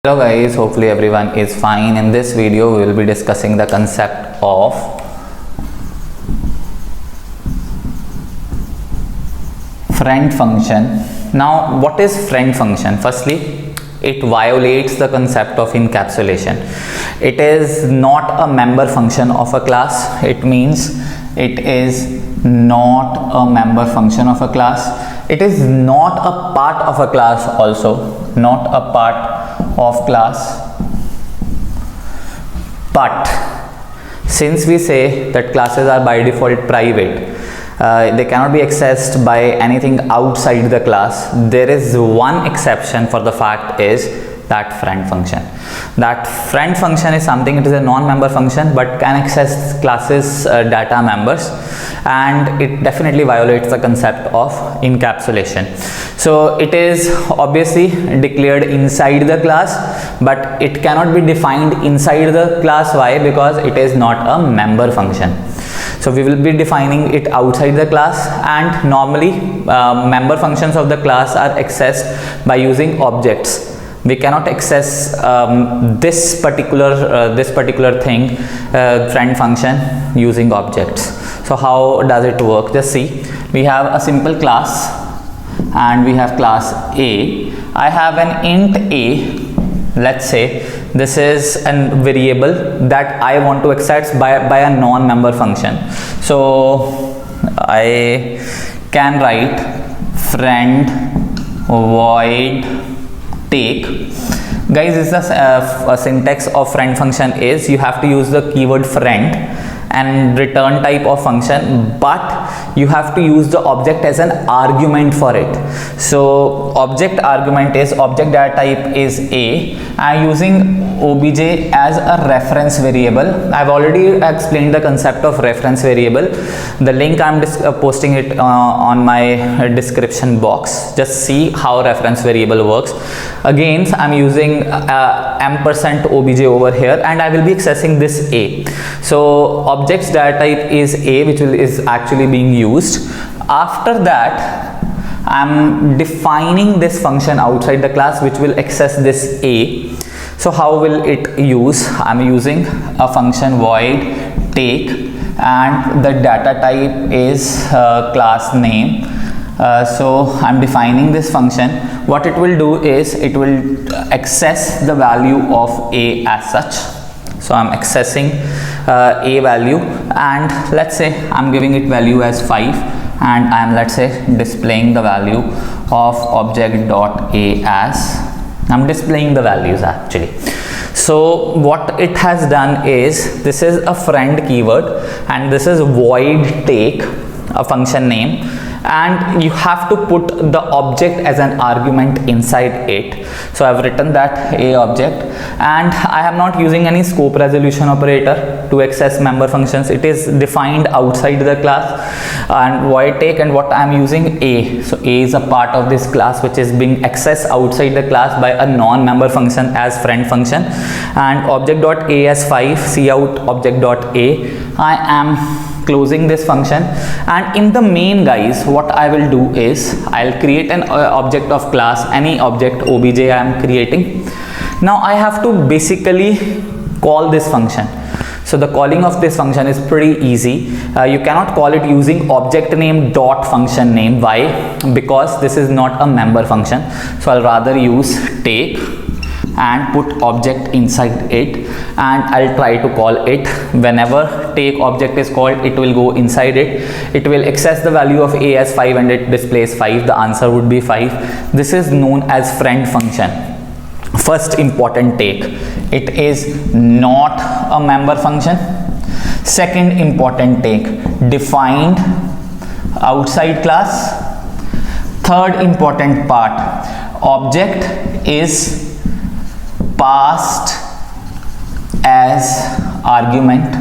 Hello guys, hopefully everyone is fine. In this video we will be discussing the concept of friend function. Now what is friend function? Firstly, it violates the concept of encapsulation. It is not a member function of a class. It means it is not a member function of a class. It is not a part of a class also, not a part of class. But since we say that classes are by default private, they cannot be accessed by anything outside the class. There is one exception for the fact is that friend function. That friend function is something, it is a non-member function but can access classes data members, and it definitely violates the concept of encapsulation. So it is obviously declared inside the class, but it cannot be defined inside the class. Why? Because it is not a member function. So we will be defining it outside the class, and normally member functions of the class are accessed by using objects. We cannot access this particular thing, friend function, using objects. So how does it work? Just see, we have a simple class and we have class A. I have an int A. Let's say this is a variable that I want to access by a non-member function. So I can write friend void take. Guys, this is a syntax of friend function is you have to use the keyword friend and return type of function, but you have to use the object as an argument for it. So object argument is object data type is A. I am using obj as a reference variable. I've already explained the concept of reference variable. The link I'm posting it on my description box. Just see how reference variable works. Again, I'm using ampersand obj over here, and I will be accessing this A. So object's data type is A, which is actually being used. After that, I'm defining this function outside the class which will access this A. So how will it use? I'm using a function void take, and the data type is class name. So I'm defining this function. What it will do is it will access the value of A as such. So I'm accessing A value, and let's say I'm giving it value as 5, and I'm, let's say, displaying the value of object dot A as, I'm displaying the values actually. So what it has done is, this is a friend keyword and this is void take, a function name, and you have to put the object as an argument inside it. So I've written that A object, and I am not using any scope resolution operator to access member functions. It is defined outside the class, and void take, and what I am using A. So A is a part of this class which is being accessed outside the class by a non-member function as friend function, and object dot A as 5, see out object dot A. I am closing this function, and in the main, guys, what I will do is I'll create an object of class, any object obj I am creating. Now I have to basically call this function. So the calling of this function is pretty easy. You cannot call it using object name dot function name. Why? Because this is not a member function. So I'll rather use take and put object inside it, and I'll try to call it. Whenever take object is called, it will go inside it. It will access the value of A as 5 and it displays 5. The answer would be 5. This is known as friend function. First important take, it is not a member function. Second important take, defined outside class. Third important part, object is passed as argument,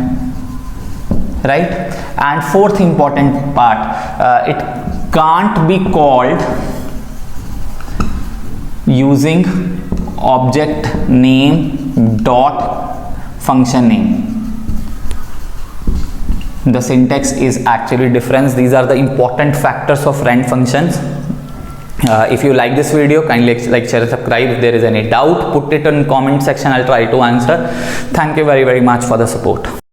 right? And fourth important part, it can't be called using object name dot function name. The syntax is actually different. These are the important factors of friend functions. If you like this video, kindly like, share, and subscribe. If there is any doubt, put it in comment section. I'll try to answer. Thank you very much for the support.